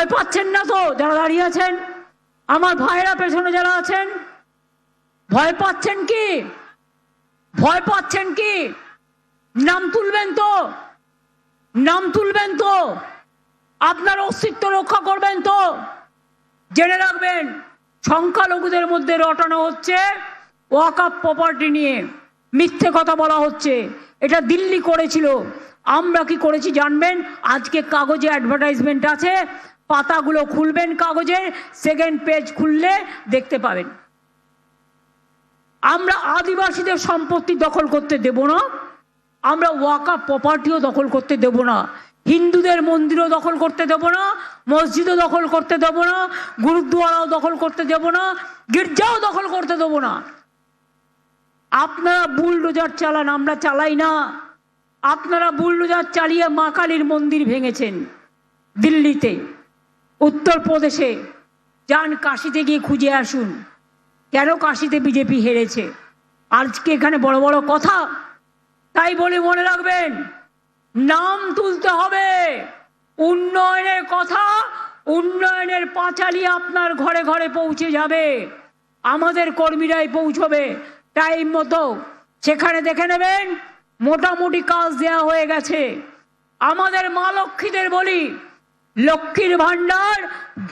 ভয় পাচ্ছেন না তো যারা দাঁড়িয়ে আছেন? আমার ভাইরা পেছনে যারা আছেন, ভয় পাচ্ছেন কি? ভয় পাচ্ছেন কি? নাম তুলবেন তো? নাম তুলবেন তো? আপনার অস্তিত্ব রক্ষা করবেন তো? জেনে রাখবেন, সংখ্যালঘুদের মধ্যে রটানো হচ্ছে ওয়াকফ প্রপার্টি নিয়ে, মিথ্যে কথা বলা হচ্ছে। এটা দিল্লি করেছিল। আমরা কি করেছি জানবেন? আজকে কাগজে অ্যাডভার্টাইজমেন্ট আছে, পাতাগুলো খুলবেন, কাগজের সেকেন্ড পেজ খুললে দেখতে পাবেন। আমরা আদিবাসীদের সম্পত্তি দখল করতে দেব না, আমরা ওয়াকফ প্রপার্টিও দখল করতে দেব না, হিন্দুদের মন্দিরও দখল করতে দেব না, মসজিদও দখল করতে দেব না, গুরুদ্বারাও দখল করতে দেব না, গির্জাও দখল করতে দেব না। আপনারা বুলডোজার চালান, আমরা চালাই না। আপনারা বুলডোজার চালিয়ে মা কালীর মন্দির ভেঙেছেন দিল্লিতে, উত্তরপ্রদেশে। যান কাশিতে গিয়ে খুঁজে আসুন কেন কাশিতে বিজেপি হেরেছে। আজকে এখানে বড় বড় কথা, তাই বলে মনে রাখবেন, নাম তুলতে হবে। উন্নয়নের কথা, উন্নয়নের পাঁচালী আপনার ঘরে ঘরে পৌঁছে যাবে, আমাদের কর্মীরাই পৌঁছবে টাইম মতো। সেখানে দেখে নেবেন মোটামুটি কাজ দেয়া হয়ে গেছে। আমাদের মা লক্ষ্মীদের বলি, লক্ষ্মীর ভান্ডার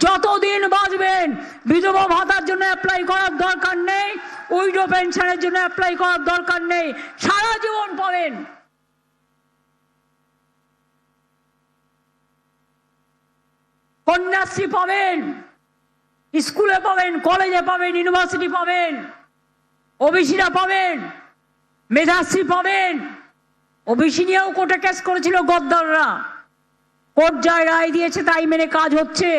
যতদিন বাঁচবেন বিধবা ভাতার জন্য অ্যাপ্লাই করার দরকার নেই, উইডো পেনশনের জন্য অ্যাপ্লাই করার দরকার নেই, সারা জীবন পাবেন। কন্যাশ্রী পাবেন, স্কুলে পাবেন, কলেজে পাবেন, ইউনিভার্সিটি পাবেন, ওবিসিরা পাবেন, মেধাশ্রী পাবেন। ওবিসি নিয়েও কোর্টে কেস করেছিল গদ্দাররা, কোর্ট যায় রায় দিয়েছে, তাই মেনে কাজ হচ্ছে।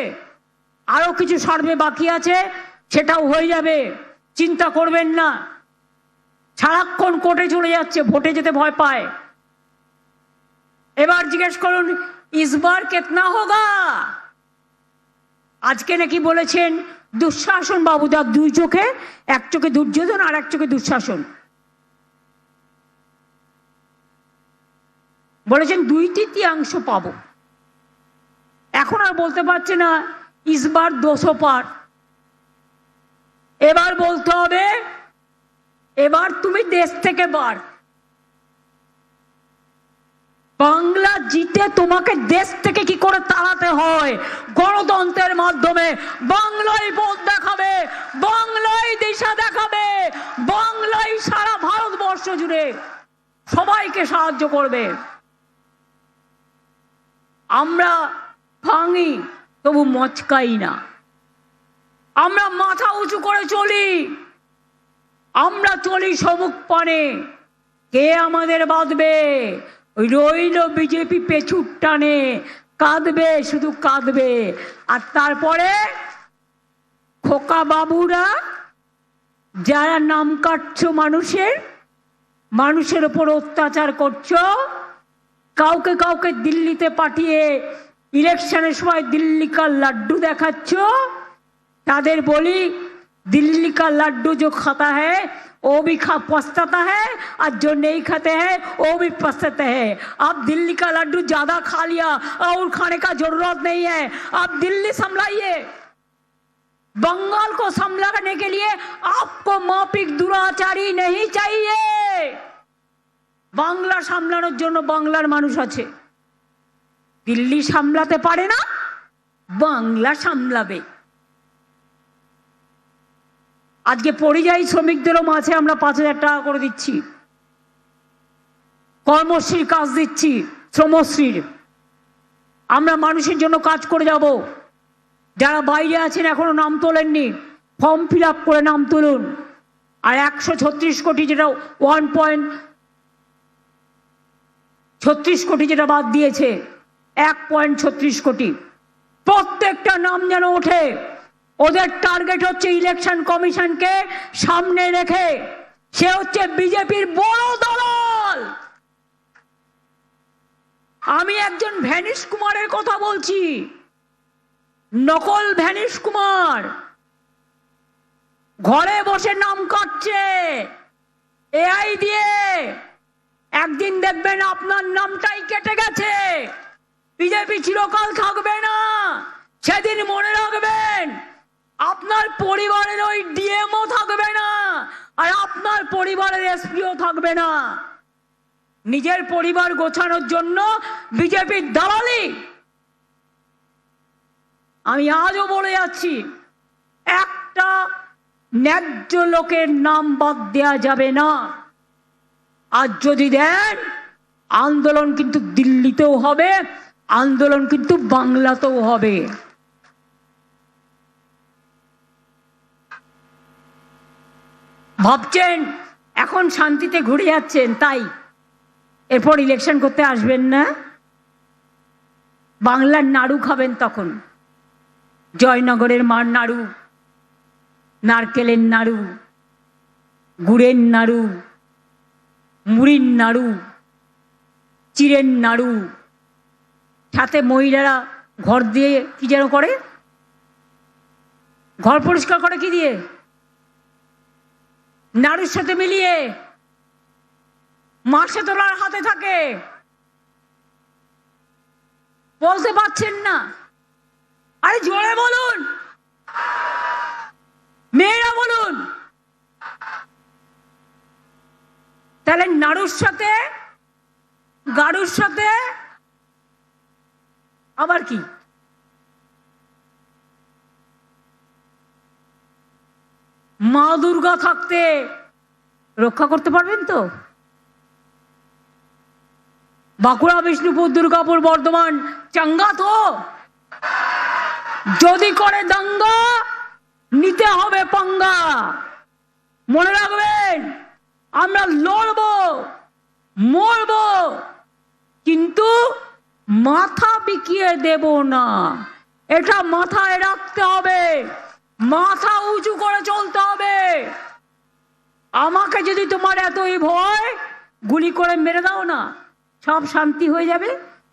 আরো কিছু সার্ভে বাকি আছে, সেটাও হয়ে যাবে, চিন্তা করবেন না। সারাক্ষণ কোর্টে চলে যাচ্ছে, ভোটে যেতে ভয় পায়। এবার জিজ্ঞেস করুন ইসবার কেতনা হোগা। আজকে নাকি বলেছেন দুঃশাসন বাবু, তার দুই চোখে, এক চোখে দুর্যোধন আর এক চোখে দুঃশাসন, বলেছেন 2/3 পাবো। এখন আর বলতে পারছে না ইসবার 200 পার। এবার বলতে হবে এবার তুমি দেশ থেকে বার। বাংলা জিতে তোমাকে দেশ থেকে কি করে তাড়াতে হয়, গণতন্ত্রের মাধ্যমে। বাংলাই পথ দেখাবে, বাংলাই দিশা দেখাবে, বাংলাই সারা ভারতবর্ষ জুড়ে সবাইকে সাহায্য করবে। আমরা ভাঙি তবু মচকাই না, আমরা মাথা উঁচু করে চলি, আমরা চলি সমুখ পানে। কে আমাদের বাঁধবে? রইল বিজেপি পেছুর টানে, কাঁদবে, শুধু কাঁদবে। আর তারপরে খোকা বাবুরা যারা নাম কাটছো, মানুষের উপর অত্যাচার করছো, কাউকে কাউকে দিল্লিতে পাঠিয়ে ইলেকশনের সময় দিল্লি কা লাড্ডু দেখাচ্ছ, তাদের বলি दिल्ली का लड्डू जो खाता है वो भी पछताता है, और जो नहीं खाते हैं वो भी पछताते हैं। अब दिल्ली का लड्डू ज्यादा खा लिया और खाने का जरूरत नहीं है, अब दिल्ली संभलाइए। बंगाल को संभालने के लिए आपको माफिक दुराचारी नहीं चाहिए। বাংলা সামলানোর জন্য বাংলার মানুষ আছে, দিল্লি সামলাতে পারে না, বাংলা সামলাবে। আজকে পরিযায়ী শ্রমিকদেরও মাঝে আমরা 5,000 টাকা করে দিচ্ছি, কর্মশ্রীর কাজ দিচ্ছি, শ্রমশ্রীর। আমরা মানুষের জন্য কাজ করে যাব। যারা বাইরে আছেন এখনো নাম তোলেননি, ফর্ম ফিল আপ করে নাম তুলুন। আর 136 কোটি, যেটা 1.36 কোটি যেটা বাদ দিয়েছে, 1.36 কোটি, প্রত্যেকটা নাম যেন ওঠে। ওদের টার্গেট হচ্ছে ইলেকশন কমিশনকে সামনে রেখে, সে হচ্ছে বিজেপির বড় দল। আমি একজন ভ্যানিশ কুমারের কথা বলছি, নকল ভ্যানিশ কুমার, ঘরে বসে নাম কাটছে এআই দিয়ে। একদিন দেখবেন আপনার নামটাই কেটে গেছে, বিজেপি চিরকাল থাকবে না। সেদিন মনে রাখবেন আপনার পরিবারের ওই ডিএমও থাকবে না, আর আপনার পরিবারের এসপিও থাকবে না। নিজের পরিবার গোছানোর জন্য বিজেপির দালালি। আমি আজও বলে যাচ্ছি, একটা ন্যায্য লোকের নাম বাদ দেওয়া যাবে না। আর যদি দেন, আন্দোলন কিন্তু দিল্লিতেও হবে, আন্দোলন কিন্তু বাংলাতেও হবে। ভাবছেন এখন শান্তিতে ঘুরে যাচ্ছেন, তাই এরপর ইলেকশন করতে আসবেন না? বাংলার নাড়ু খাবেন তখন, জয়নগরের মার নাড়ু, নারকেলের নাড়ু, গুড়ের নাড়ু, মুড়ির নাড়ু, চিড়ের নাড়ু, সাথে মহিলারা ঘর দিয়ে কি যেন করে, ঘর পরিষ্কার করে কি দিয়ে, নাড়ুর সাথে মিলিয়ে মাসে তোলার হাতে থাকে। বলতে পারছেন না? আরে জোরে বলুন, মেয়েরা বলুন। তাহলে নাড়ুর সাথে, গাড়ুর সাথে আবার কি? মা দুর্গা থাকতে রক্ষা করতে পারবেন তো? বাঁকুড়া, বিষ্ণুপুর, দুর্গাপুর, বর্ধমান চাঙ্গা তো? যদি করে দাঙ্গা, নিতে হবে পাঙ্গা। মনে রাখবেন, আমরা লড়বো, মরবো, কিন্তু মাথা বিকিয়ে দেব না। এটা মাথায় রাখতে হবে, মাথা উঁচু করে চলতে হবে। আমাকে যদি তোমার এতই ভয়, গুলি করে মেরে দাও না, সব শান্তি হয়ে যাবে।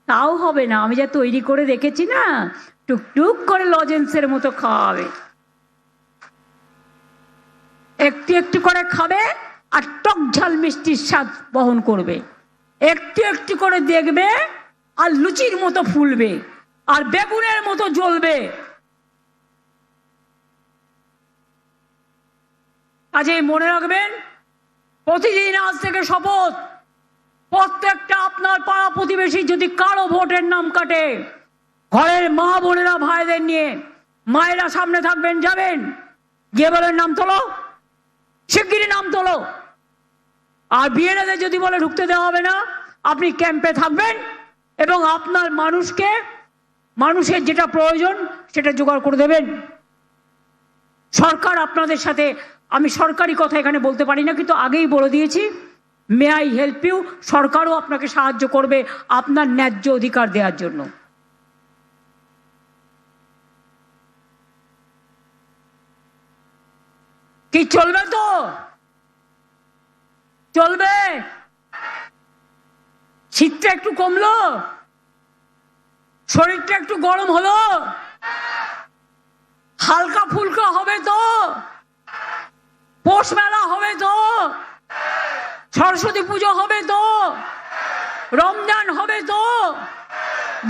তাও হবে না। আমি যা তৈরি করে রেখেছি না, টুকটুক করে লজেন্সের মতো খাওয়াবে, একটু একটু করে খাবে, আর টক ঝাল মিষ্টির স্বাদ বহন করবে। একটু একটু করে দেখবে, আর লুচির মতো ফুলবে, আর বেগুনের মতো জ্বলবে। কাজেই মনে রাখবেন, প্রতিদিন আজ থেকে শপথ, প্রত্যেকটা আপনার পাড়া প্রতিবেশী যদি কারো ভোটের নাম কাটে, ঘরের মা বোনেরা ভাইদের নিয়ে, মায়েরা সামনে থাকবেন, যাবেন, গিয়ে বলেন নাম তোলো, শিগগিরই নাম তোলো। আর বিএলএদের যদি বলে ঢুকতে দেওয়া হবে না, আপনি ক্যাম্পে থাকবেন এবং আপনার মানুষকে, মানুষের যেটা প্রয়োজন সেটা জোগাড় করে দেবেন। সরকার আপনাদের সাথে, আমি সরকারি কথা এখানে বলতে পারি না, কিন্তু আগেই বলে দিয়েছি, মে আই হেল্প ইউ, সরকারও আপনাকে সাহায্য করবে আপনার ন্যায্য অধিকার দেওয়ার জন্য। কি চলবে তো? চলবে? শীতটা একটু কমলো, শরীরটা একটু গরম হলো, হালকা ফুলকা হবে তো, পৌষ মেলা হবে তো, সরস্বতী পুজো হবে তো, রমজান হবে তো,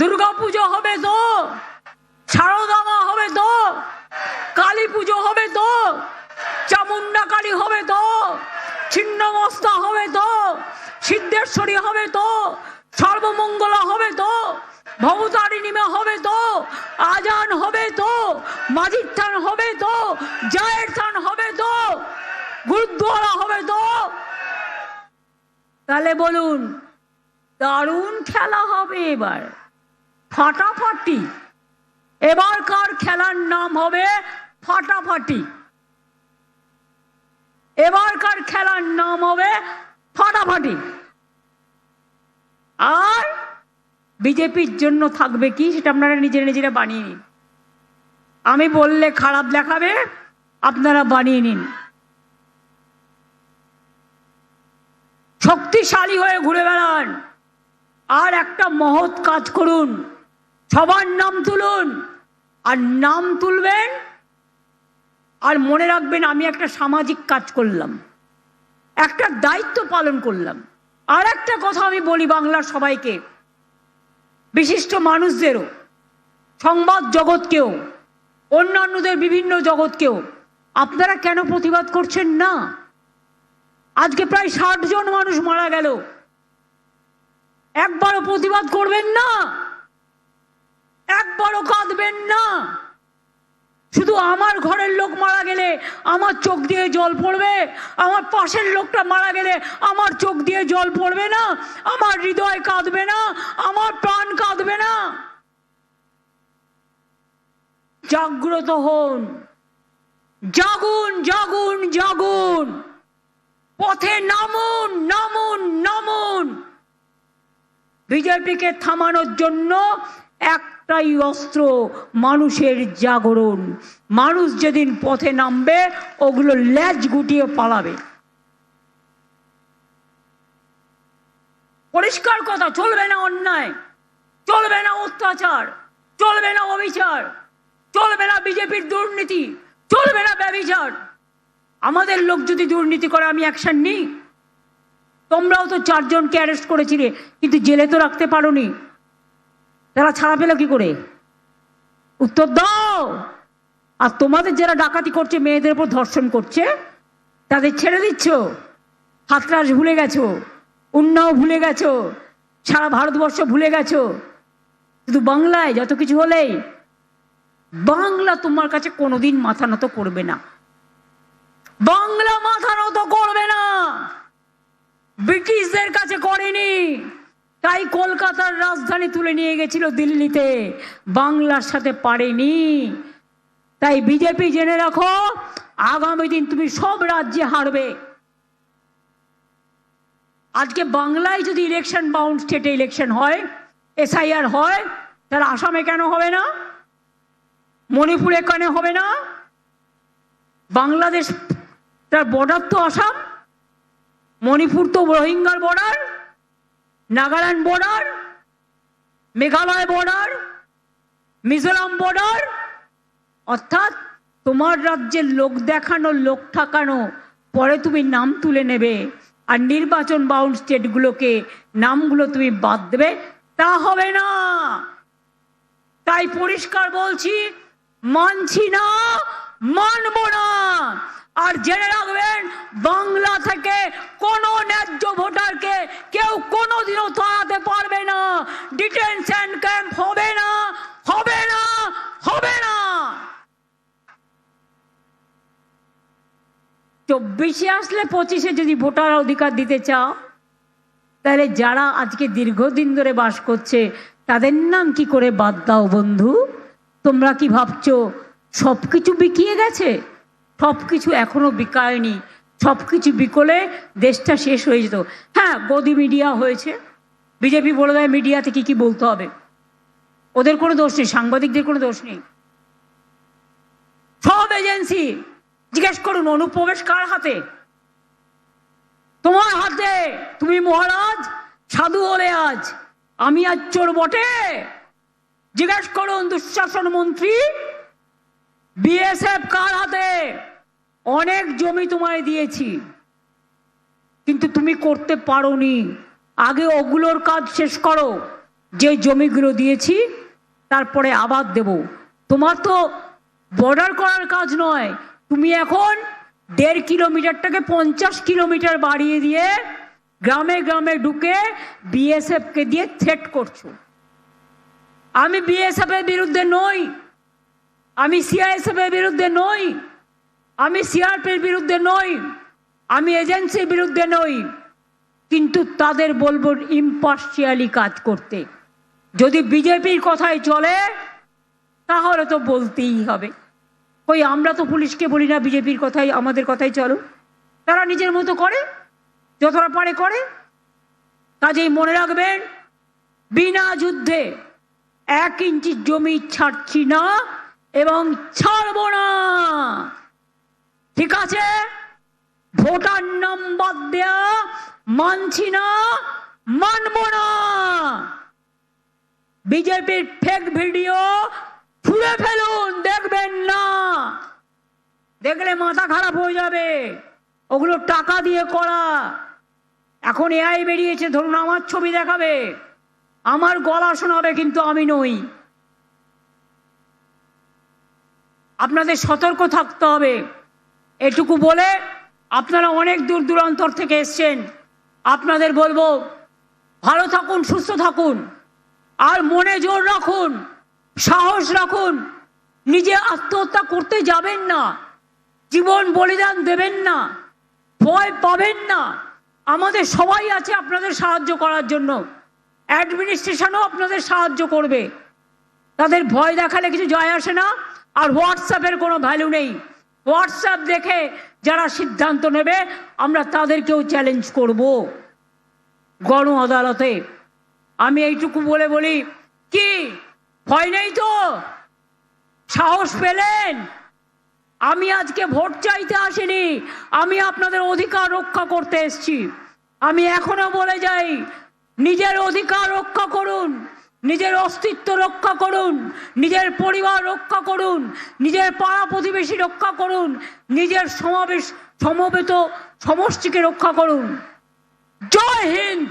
দুর্গা পুজো হবে তো, শারদা মা হবে তো, কালী পুজো হবে তো, চামুন্ডা কালী হবে তো, ছিন্নমস্তা হবে তো, সিদ্ধেশ্বরী হবে তো, সর্বমঙ্গলা হবে তো, ভবতারিণীমা হবে তো, আজান হবে তো, মাঝির থান হবে তো, জায়ের থান হবে তো, গুরুদ্বারা হবে তো। তাহলে বলুন, দারুণ খেলা হবে এবার, ফাটাফাটি। এবারকার খেলার নাম হবে ফাটাফাটি। এবারকার খেলার নাম হবে ফাটাফাটি। আর বিজেপির জন্য থাকবে কি, সেটা আপনারা নিজেরা নিজেরা বানিয়ে নিন। আমি বললে খারাপ দেখাবে, আপনারা বানিয়ে নিন। শক্তিশালী হয়ে ঘুরে বেড়ান, আর একটা মহৎ কাজ করুন, সবার নাম তুলুন। আর নাম তুলবেন, আর মনে রাখবেন আমি একটা সামাজিক কাজ করলাম, একটা দায়িত্ব পালন করলাম। আর একটা কথা আমি বলি বাংলার সবাইকে, বিশিষ্ট মানুষদেরও, সংবাদ জগৎকেও, অন্যান্যদের বিভিন্ন জগৎকেও। আপনারা কেন প্রতিবাদ করছেন না? আজকে প্রায় 60 জন মানুষ মারা গেল, একবারও প্রতিবাদ করবেন না? একবারও কাঁদবেন না? শুধু আমার ঘরের লোক মারা গেলে আমার চোখ দিয়ে জল পড়বে, আমার পাশের লোকটা মারা গেলে আমার চোখ দিয়ে জল পড়বে না? আমার হৃদয় কাঁদবে না? আমার প্রাণ কাঁদবে না? জাগ্রত হন, জাগুন জাগুন জাগুন, পথে নামুন নামুন নামুন। বিজেপিকে থামানোর জন্য একটাই অস্ত্র, মানুষের জাগরণ। মানুষ যেদিন পথে নামবে ওগুলো লেজ গুটিয়ে পালাবে। পরিষ্কার কথা, চলবে না অন্যায়, চলবে না অত্যাচার, চলবে না অবিচার, চলবে না বিজেপির দুর্নীতি, চলবে না ব্যভিচার। আমাদের লোক যদি দুর্নীতি করে আমি অ্যাকশন নিই। তোমরাও তো 4 জনকে অ্যারেস্ট করেছিলে, কিন্তু জেলে তো রাখতে পারোনি। তারা ছাড়া পেল কি করে? উত্তর দাও। আর তোমাদের যারা ডাকাতি করছে, মেয়েদের উপর ধর্ষণ করছে, তাদের ছেড়ে দিচ্ছ। হাতরাস ভুলে গেছো, উন্নাও ভুলে গেছো, সারা ভারতবর্ষ ভুলে গেছো। শুধু বাংলায় যত কিছু হলেই বাংলা তোমার কাছে কোনোদিন মাথা নত করবে না। বাংলা মাথা নত করবে না। ব্রিটিশদের কাছে করেনি, তাই কলকাতার রাজধানী তুলে নিয়ে গেছিল দিল্লিতে, বাংলার সাথে পারেনি। তাই বিজেপি জেনে রাখো, আগামী দিন তুমি সব রাজ্যে হারবে। আজকে বাংলায় যদি ইলেকশন বাউন্ড স্টেটে ইলেকশন হয়, এসআইআর হয়, তাহলে আসামে কেন হবে না? মণিপুরে কেন হবে না? বাংলাদেশ তার বর্ডার তো আসাম, মণিপুর তো রোহিঙ্গার border, Nagaland border, Meghalaya border, Mizoram border. অর্থাৎ তোমার রাজ্যের লোক দেখানো, লোক ঠাকানো, পরে তুমি নাম তুলে নেবে, আর নির্বাচন বাউন্ড স্টেটগুলোকে নামগুলো তুমি বাদ দেবে, তা হবে না। তাই পরিষ্কার বলছি, মানছি না, মানব না। আর জেনে রাখবেন, বাংলা থেকে কোনো ন্যায্য ভোটারকে কেউ কোনোদিনও তাড়াতে পারবে না। ডিটেনশন ক্যাম্প হবে না, হবে না, হবে না। 24-এ আসলে 25-এ যদি ভোটার অধিকার দিতে চাও, তাহলে যারা আজকে দীর্ঘদিন ধরে বাস করছে তাদের নাম কি করে বাদ দাও বন্ধু? তোমরা কি ভাবছো সবকিছু বিকিয়ে গেছে? সবকিছু এখনো বিকায়নি। সবকিছু বিকলে দেশটা শেষ হয়ে যেত। হ্যাঁ, গদি মিডিয়া হয়েছে, বিজেপি বলে দেয় মিডিয়াতে কি কি বলতে হবে। ওদের কোনো দোষ নেই, সাংবাদিকদের কোনো দোষ নেই। সব এজেন্সি জিজ্ঞেস করুন, অনুপ্রবেশ কার হাতে? তোমার হাতে। তুমি মহারাজ সাধু হলে আজ, আমি আজ চোর বটে। জিজ্ঞেস করুন দুঃশাসন মন্ত্রী, বিএসএফ কার হাতে? অনেক জমি তোমায় দিয়েছি, কিন্তু তুমি করতে পারোনি। আগে ওগুলোর কাজ শেষ করো, যে জমিগুলো দিয়েছি তারপরে আবার দেব। তোমার তো বর্ডার করার কাজ নয়, তুমি এখন 1.5 কিলোমিটারটাকে 50 কিলোমিটার বাড়িয়ে দিয়ে গ্রামে গ্রামে ঢুকে বিএসএফকে দিয়ে থ্রেট করছো। আমি বিএসএফ এর বিরুদ্ধে নই, আমি সিআইএসএফ এর বিরুদ্ধে নই, আমি সিআরপির বিরুদ্ধে নই, আমি এজেন্সির বিরুদ্ধে নই, কিন্তু তাদের বলবো ইম্পার্শিয়ালি কাজ করতে। যদি বিজেপির কথাই চলে তাহলে তো বলতেই হবে। কই আমরা তো পুলিশকে বলি না বিজেপির কথাই, আমাদের কথাই চলো। তারা নিজের মতো করে, যতটা পারে করে। কাজেই মনে রাখবেন, বিনা যুদ্ধে 1 ইঞ্চি জমি ছাড়ছি না এবং ছাড়ব না। ঠিক আছে? ভোটার নাম বাদ দেয়া মানছি না, মানব না। বিজেপির ফেক ভিডিও ছুঁড়ে ফেলুন, দেখবেন না। দেখলে মাথা খারাপ হয়ে যাবে। ওগুলো টাকা দিয়ে করা। এখন এআই বেরিয়েছে, ধরুন আমার ছবি দেখাবে, আমার গলা শোনাবে, কিন্তু আমি নই। আপনাদের সতর্ক থাকতে হবে। এটুকু বলে, আপনারা অনেক দূর দূরান্তর থেকে এসছেন, আপনাদের বলবো ভালো থাকুন, সুস্থ থাকুন, আর মনে জোর রাখুন, সাহস রাখুন। নিজে আত্মহত্যা করতে যাবেন না, জীবন বলিদান দেবেন না, ভয় পাবেন না। আমাদের সবাই আছে আপনাদের সাহায্য করার জন্য, অ্যাডমিনিস্ট্রেশনও আপনাদের সাহায্য করবে। তাদের ভয় দেখালে কিছু যায় আসে না। আর হোয়াটসঅ্যাপের কোনো ভ্যালু নেই। হোয়াটসঅ্যাপ দেখে যারা সিদ্ধান্ত নেবে, আমরা তাদেরকেও চ্যালেঞ্জ করব গণ আদালতে। আমি এইটুকু বলে বলি, কি ভয় নেই তো? সাহস পেলেন? আমি আজকে ভোট চাইতে আসিনি, আমি আপনাদের অধিকার রক্ষা করতে এসেছি। আমি এখনো বলে যাই, নিজের অধিকার রক্ষা করুন, নিজের অস্তিত্ব রক্ষা করুন, নিজের পরিবার রক্ষা করুন, নিজের পাড়া প্রতিবেশী রক্ষা করুন, নিজের সমবেত সমষ্টিকে রক্ষা করুন। জয় হিন্দ।